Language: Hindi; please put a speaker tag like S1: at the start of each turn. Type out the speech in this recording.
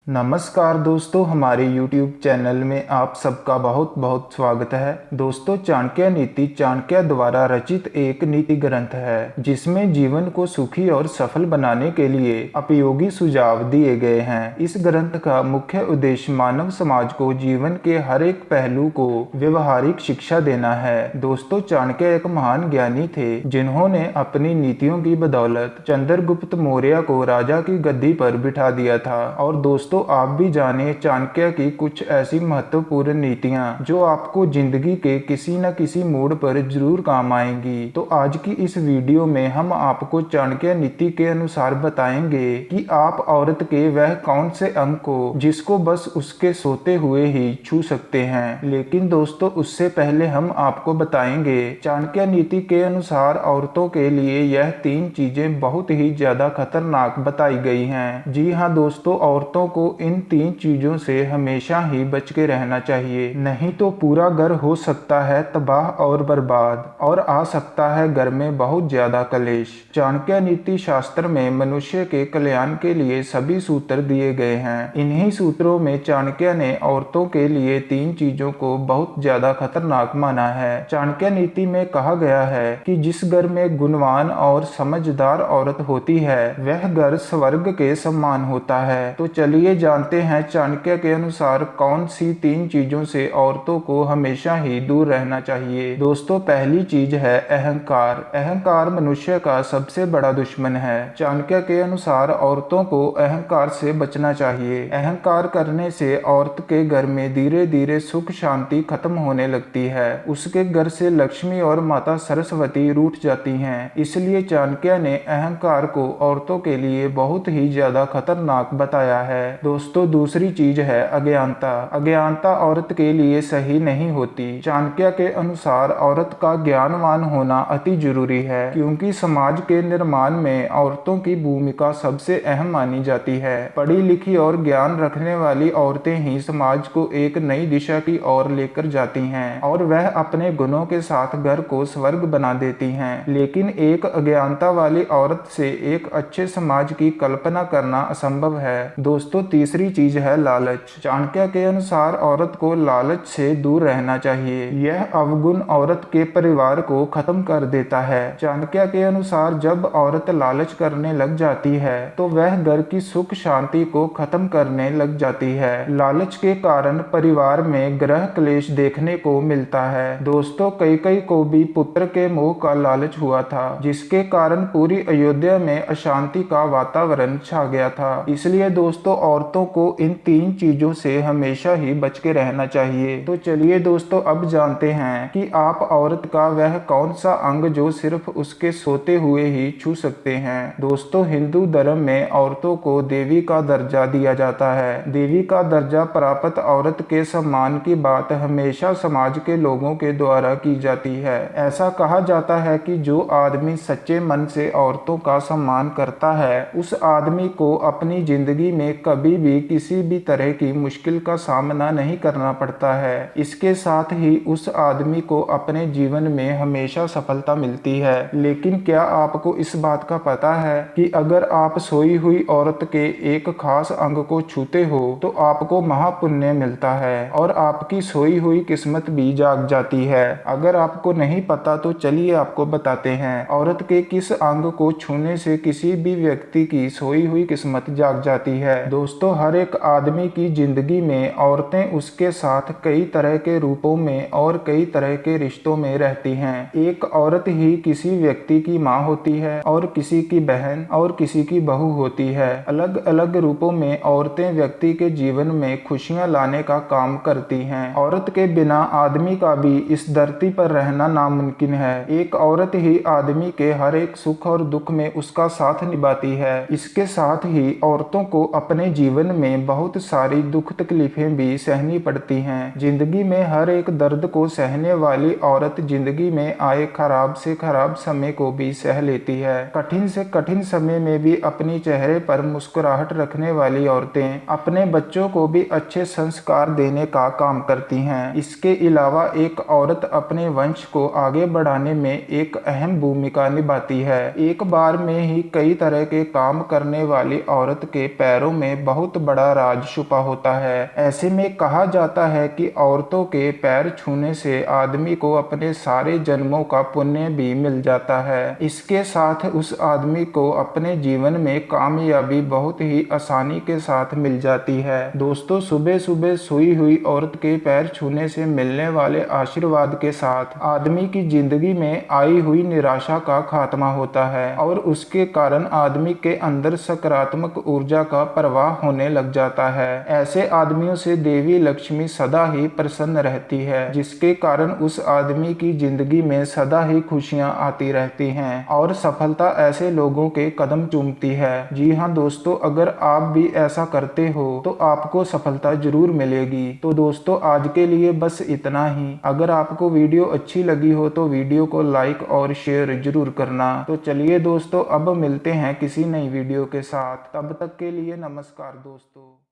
S1: नमस्कार दोस्तों, हमारे YouTube चैनल में आप सबका बहुत बहुत स्वागत है। दोस्तों, चाणक्य नीति चाणक्य द्वारा रचित एक नीति ग्रंथ है जिसमें जीवन को सुखी और सफल बनाने के लिए उपयोगी सुझाव दिए गए हैं। इस ग्रंथ का मुख्य उद्देश्य मानव समाज को जीवन के हर एक पहलू को व्यवहारिक शिक्षा देना है। दोस्तों, चाणक्य एक महान ज्ञानी थे जिन्होंने अपनी नीतियों की बदौलत चंद्रगुप्त मौर्य को राजा की गद्दी पर बिठा दिया था। और दोस्तों, आप भी जाने चाणक्य की कुछ ऐसी महत्वपूर्ण नीतियां जो आपको जिंदगी के किसी न किसी मोड़ पर जरूर काम आएंगी। तो आज की इस वीडियो में हम आपको चाणक्य नीति के अनुसार बताएंगे कि आप औरत के वह कौन से अंग को जिसको बस उसके सोते हुए ही छू सकते हैं। लेकिन दोस्तों, उससे पहले हम आपको बताएंगे चाणक्य नीति के अनुसार औरतों के लिए यह 3 चीजें बहुत ही ज्यादा खतरनाक बताई गई हैं। जी हाँ दोस्तों, औरतों को इन 3 चीजों से हमेशा ही बच के रहना चाहिए, नहीं तो पूरा घर हो सकता है तबाह और बर्बाद और आ सकता है घर में बहुत ज्यादा कलेश। चाणक्य नीति शास्त्र में मनुष्य के कल्याण के लिए सभी सूत्र दिए गए हैं। इन्हीं सूत्रों में चाणक्य ने औरतों के लिए 3 चीजों को बहुत ज्यादा खतरनाक माना है। चाणक्य नीति में कहा गया है कि जिस घर में गुणवान और समझदार औरत होती है वह घर स्वर्ग के समान होता है। तो चलिए जानते हैं चाणक्य के अनुसार कौन सी 3 चीजों से औरतों को हमेशा ही दूर रहना चाहिए। दोस्तों, पहली चीज है अहंकार। अहंकार मनुष्य का सबसे बड़ा दुश्मन है। चाणक्य के अनुसार औरतों को अहंकार से बचना चाहिए। अहंकार करने से औरत के घर में धीरे धीरे सुख शांति खत्म होने लगती है। उसके घर से लक्ष्मी और माता सरस्वती रूठ जाती हैं। इसलिए चाणक्य ने अहंकार को औरतों के लिए बहुत ही ज्यादा खतरनाक बताया है। दोस्तों, दूसरी चीज है अज्ञानता। अज्ञानता औरत के लिए सही नहीं होती। चाणक्य के अनुसार औरत का ज्ञानवान होना अति जरूरी है, क्योंकि समाज के निर्माण में औरतों की भूमिका सबसे अहम मानी जाती है। पढ़ी लिखी और ज्ञान रखने वाली औरतें ही समाज को एक नई दिशा की ओर लेकर जाती हैं और वह अपने गुणों के साथ घर को स्वर्ग बना देती हैं। लेकिन एक अज्ञानता वाली औरत से एक अच्छे समाज की कल्पना करना असंभव है। दोस्तों, तीसरी चीज है लालच। चाणक्य के अनुसार औरत को लालच से दूर रहना चाहिए। यह अवगुण औरत के परिवार को खत्म कर देता है। चाणक्य के अनुसार जब औरत लालच करने लग जाती है तो वह घर की सुख शांति को खत्म करने लग जाती है। लालच के कारण परिवार में ग्रह क्लेश देखने को मिलता है। दोस्तों, कई को भी पुत्र के मोह का लालच हुआ था, जिसके कारण पूरी अयोध्या में अशांति का वातावरण छा गया था। इसलिए दोस्तों, औरतों को इन 3 चीजों से हमेशा ही बच के रहना चाहिए। तो चलिए दोस्तों, अब जानते हैं कि आप औरत का वह कौन सा अंग जो सिर्फ उसके सोते हुए ही छू सकते हैं। दोस्तों, हिंदू धर्म में औरतों को देवी का दर्जा दिया जाता है। देवी का दर्जा प्राप्त औरत के सम्मान की बात हमेशा समाज के लोगों के द्वारा की जाती है। ऐसा कहा जाता है कि जो आदमी सच्चे मन से औरतों का सम्मान करता है उस आदमी को अपनी जिंदगी में कभी भी किसी भी तरह की मुश्किल का सामना नहीं करना पड़ता है। इसके साथ ही उस आदमी को अपने जीवन में हमेशा सफलता मिलती है। लेकिन क्या आपको इस बात का पता है कि अगर आप सोई हुई औरत के एक खास अंग को छूते हो तो आपको महापुण्य मिलता है और आपकी सोई हुई किस्मत भी जाग जाती है। अगर आपको नहीं पता तो चलिए आपको बताते हैं औरत के किस अंग को छूने से किसी भी व्यक्ति की सोई हुई किस्मत जाग जाती है। दोस्तों, हर एक आदमी की जिंदगी में औरतें उसके साथ कई तरह के रूपों में और कई तरह के रिश्तों में रहती हैं। एक औरत ही किसी व्यक्ति की माँ होती है और किसी की बहन और किसी की बहू होती है। अलग अलग रूपों में औरतें व्यक्ति के जीवन में खुशियां लाने का काम करती हैं। औरत के बिना आदमी का भी इस धरती पर रहना नामुमकिन है। एक औरत ही आदमी के हर एक सुख और दुख में उसका साथ निभाती है। इसके साथ ही औरतों को अपने जीवन में बहुत सारी दुख तकलीफें भी सहनी पड़ती हैं। जिंदगी में हर एक दर्द को सहने वाली औरत जिंदगी में आए खराब से खराब समय को भी सह लेती है। कठिन से कठिन समय में भी अपनी चेहरे पर मुस्कुराहट रखने वाली औरतें अपने बच्चों को भी अच्छे संस्कार देने का काम करती हैं। इसके अलावा एक औरत अपने वंश को आगे बढ़ाने में एक अहम भूमिका निभाती है। एक बार में ही कई तरह के काम करने वाली औरत के पैरों में बहुत बड़ा राज छुपा होता है। ऐसे में कहा जाता है कि औरतों के पैर छूने से आदमी को अपने सारे जन्मों का पुण्य भी मिल जाता है। इसके साथ उस आदमी को अपने जीवन में कामयाबी बहुत ही आसानी के साथ मिल जाती है। दोस्तों, सुबह सुबह सोई हुई औरत के पैर छूने से मिलने वाले आशीर्वाद के साथ आदमी की जिंदगी में आई हुई निराशा का खात्मा होता है और उसके कारण आदमी के अंदर सकारात्मक ऊर्जा का प्रवाह होने लग जाता है। ऐसे आदमियों से देवी लक्ष्मी सदा ही प्रसन्न रहती है, जिसके कारण उस आदमी की जिंदगी में सदा ही खुशियां आती रहती हैं और सफलता ऐसे लोगों के कदम चूमती है। जी हाँ दोस्तों, अगर आप भी ऐसा करते हो तो आपको सफलता जरूर मिलेगी। तो दोस्तों, आज के लिए बस इतना ही। अगर आपको वीडियो अच्छी लगी हो तो वीडियो को लाइक और शेयर जरूर करना। तो चलिए दोस्तों, अब मिलते हैं किसी नई वीडियो के साथ। तब तक के लिए नमस्कार दोस्तों।